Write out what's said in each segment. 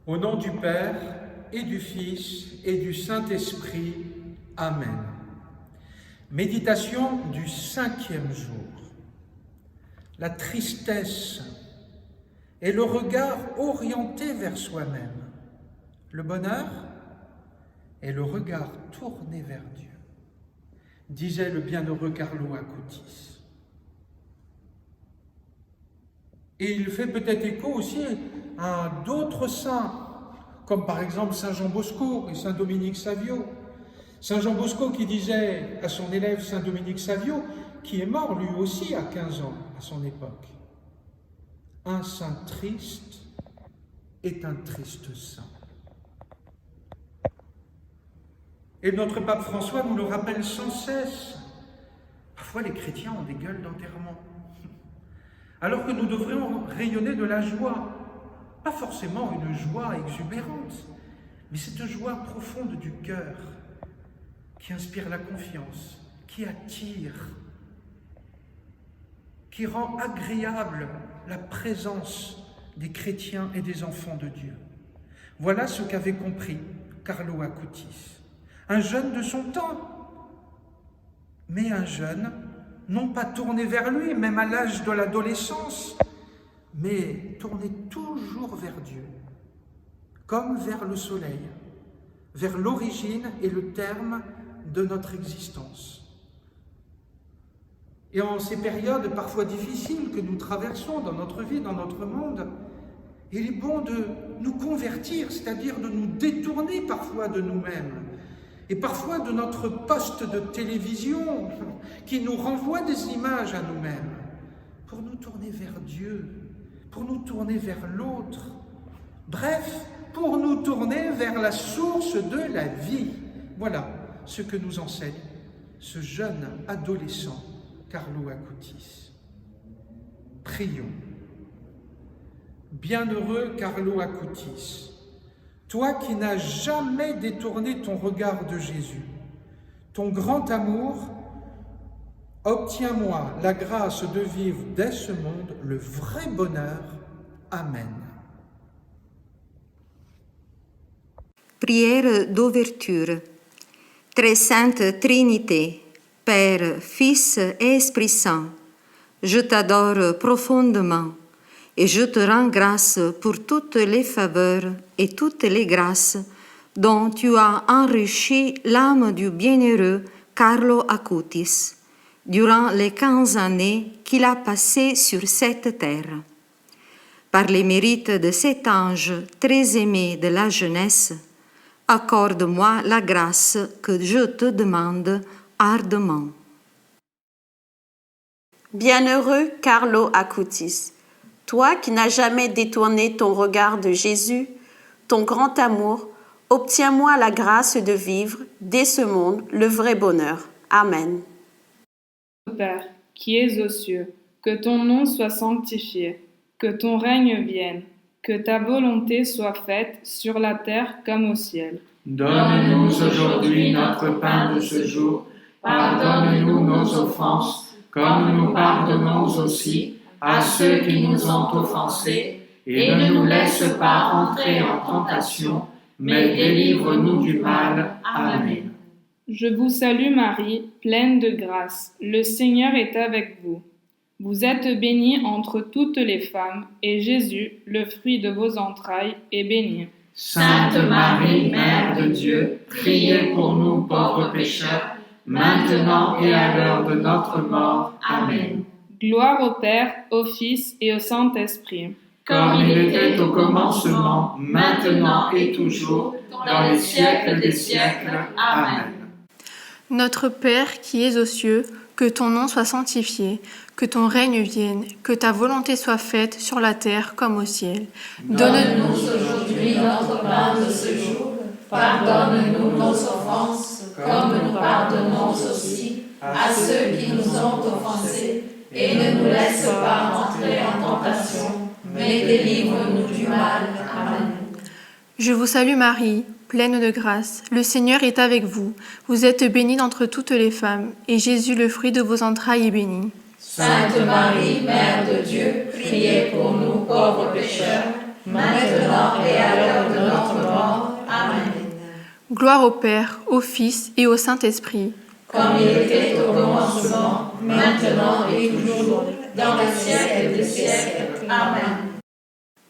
Au nom du Père et du Fils et du Saint-Esprit. Amen. Méditation du 5e jour. La tristesse est le regard orienté vers soi-même. Le bonheur est le regard tourné vers Dieu, disait le bienheureux Carlo Acutis. Et il fait peut-être écho aussi à d'autres saints, comme par exemple Saint Jean Bosco et Saint Dominique Savio. Saint Jean Bosco qui disait à son élève Saint Dominique Savio, qui est mort lui aussi à 15 ans à son époque, « Un saint triste est un triste saint ». Et notre pape François nous le rappelle sans cesse. Parfois les chrétiens ont des gueules d'enterrement, alors que nous devrions rayonner de la joie. Pas forcément une joie exubérante, mais cette joie profonde du cœur qui inspire la confiance, qui attire, qui rend agréable la présence des chrétiens et des enfants de Dieu. Voilà ce qu'avait compris Carlo Acutis, un jeune de son temps, mais un jeune non pas tourné vers lui, même à l'âge de l'adolescence, mais tourné toujours vers Dieu, comme vers le soleil, vers l'origine et le terme de notre existence. Et en ces périodes parfois difficiles que nous traversons dans notre vie, dans notre monde, il est bon de nous convertir, c'est-à-dire de nous détourner parfois de nous-mêmes, et parfois de notre poste de télévision qui nous renvoie des images à nous-mêmes, pour nous tourner vers Dieu, pour nous tourner vers l'autre, bref, pour nous tourner vers la source de la vie. Voilà ce que nous enseigne ce jeune adolescent Carlo Acutis. Prions. Bienheureux Carlo Acutis, toi qui n'as jamais détourné ton regard de Jésus, ton grand amour, obtiens-moi la grâce de vivre dès ce monde le vrai bonheur. Amen. Prière d'ouverture. Très sainte Trinité, Père, Fils et Esprit Saint, je t'adore profondément et je te rends grâce pour toutes les faveurs et toutes les grâces dont tu as enrichi l'âme du bienheureux Carlo Acutis durant les 15 années qu'il a passées sur cette terre. Par les mérites de cet ange très aimé de la jeunesse, accorde-moi la grâce que je te demande ardemment. Bienheureux Carlo Acutis, toi qui n'as jamais détourné ton regard de Jésus, ton grand amour, obtiens-moi la grâce de vivre dès ce monde le vrai bonheur. Amen. Père, qui es aux cieux, que ton nom soit sanctifié, que ton règne vienne, que ta volonté soit faite sur la terre comme au ciel. Donne-nous aujourd'hui notre pain de ce jour. Pardonne-nous nos offenses, comme nous pardonnons aussi à ceux qui nous ont offensés. Et ne nous laisse pas entrer en tentation, mais délivre-nous du mal. Amen. Je vous salue Marie, pleine de grâce. Le Seigneur est avec vous. Vous êtes bénie entre toutes les femmes, et Jésus, le fruit de vos entrailles, est béni. Sainte Marie, Mère de Dieu, priez pour nous pauvres pécheurs, maintenant et à l'heure de notre mort. Amen. Gloire au Père, au Fils et au Saint-Esprit. Comme il était au commencement, maintenant et toujours, dans les siècles des siècles. Amen. Notre Père qui es aux cieux, que ton nom soit sanctifié, que ton règne vienne, que ta volonté soit faite sur la terre comme au ciel. Donne-nous aujourd'hui notre pain de ce jour. Pardonne-nous nos offenses, comme nous pardonnons aussi à ceux qui nous ont offensés. Et ne nous laisse pas entrer en tentation, mais délivre-nous du mal. Amen. Je vous salue Marie, pleine de grâce. Le Seigneur est avec vous. Vous êtes bénie d'entre toutes les femmes, et Jésus, le fruit de vos entrailles, est béni. Sainte Marie, Mère de Dieu, priez pour nous pauvres pécheurs, maintenant et à l'heure de notre mort. Amen. Gloire au Père, au Fils et au Saint-Esprit. Comme il était au commencement, maintenant et toujours, dans les siècles des siècles. Amen.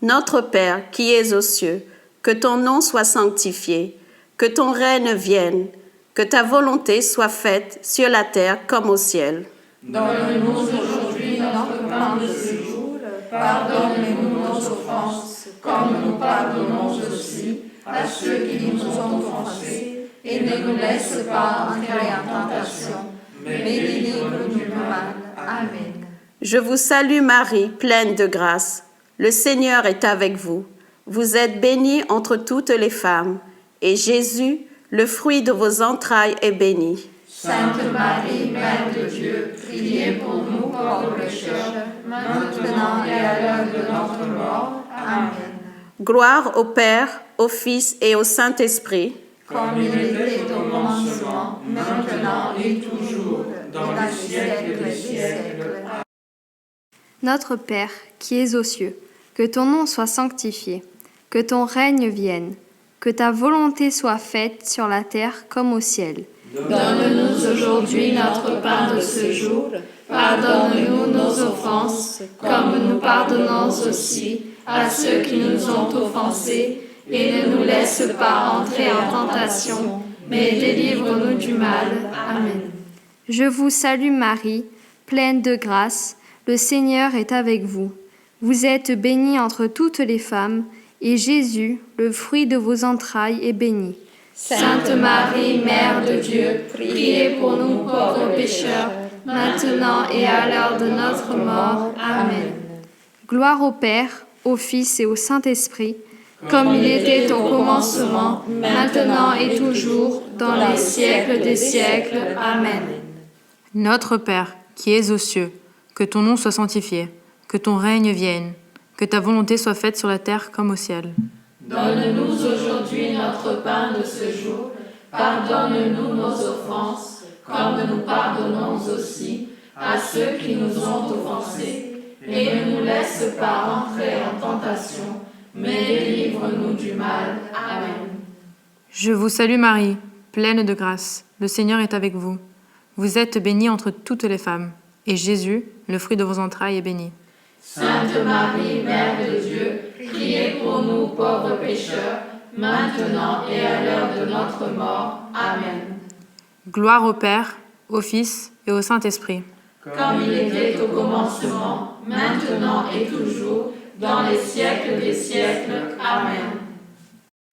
Notre Père qui es aux cieux, que ton nom soit sanctifié, que ton règne vienne, que ta volonté soit faite sur la terre comme au ciel. Donne-nous aujourd'hui notre pain de ce jour. Pardonne-nous nos offenses, comme nous pardonnons aussi à ceux qui nous ont offensés. Et ne nous laisse pas entrer en tentation, mais délivre-nous du mal. Amen. Je vous salue Marie, pleine de grâce. Le Seigneur est avec vous. Vous êtes bénie entre toutes les femmes, et Jésus, le fruit de vos entrailles, est béni. Sainte Marie, Mère de Dieu, priez pour nous pauvres pécheurs, maintenant et à l'heure de notre mort. Amen. Gloire au Père, au Fils et au Saint-Esprit. Comme il était au commencement, maintenant et toujours, dans les siècles des siècles. Notre Père, qui es aux cieux, que ton nom soit sanctifié, que ton règne vienne, que ta volonté soit faite sur la terre comme au ciel. Donne-nous aujourd'hui notre pain de ce jour. Pardonne-nous nos offenses, comme nous pardonnons aussi à ceux qui nous ont offensés. Et ne nous laisse pas entrer en tentation, mais délivre-nous du mal. Amen. Je vous salue Marie, pleine de grâce, le Seigneur est avec vous. Vous êtes bénie entre toutes les femmes, et Jésus, le fruit de vos entrailles, est béni. Sainte Marie, Mère de Dieu, priez pour nous pauvres pécheurs, maintenant et à l'heure de notre mort. Amen. Gloire au Père, au Fils et au Saint-Esprit, comme il était au commencement, maintenant et toujours, dans les siècles des siècles. Amen. Notre Père, qui es aux cieux, que ton nom soit sanctifié, que ton règne vienne, que ta volonté soit faite sur la terre comme au ciel. Donne-nous aujourd'hui notre pain de ce jour. Pardonne-nous nos offenses, comme nous pardonnons aussi à ceux qui nous ont offensés. Et ne nous laisse pas entrer en tentation, mais délivre-nous du mal. Amen. Je vous salue Marie, pleine de grâce. Le Seigneur est avec vous. Vous êtes bénie entre toutes les femmes, et Jésus, le fruit de vos entrailles, est béni. Sainte Marie, Mère de Dieu, priez pour nous pauvres pécheurs, maintenant et à l'heure de notre mort. Amen. Gloire au Père, au Fils et au Saint-Esprit. Comme il était au commencement, maintenant et toujours, dans les siècles des siècles. Amen.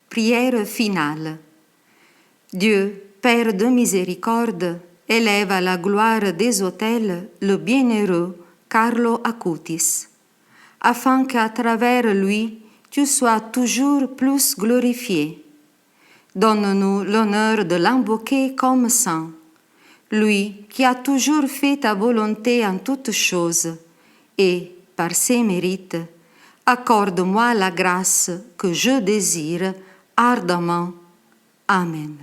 Prière finale. Dieu, Père de miséricorde, élève à la gloire des autels le bienheureux Carlo Acutis, afin qu'à travers lui, tu sois toujours plus glorifié. Donne-nous l'honneur de l'invoquer comme saint, lui qui a toujours fait ta volonté en toutes choses, et, par ses mérites, accorde-moi la grâce que je désire ardemment. Amen.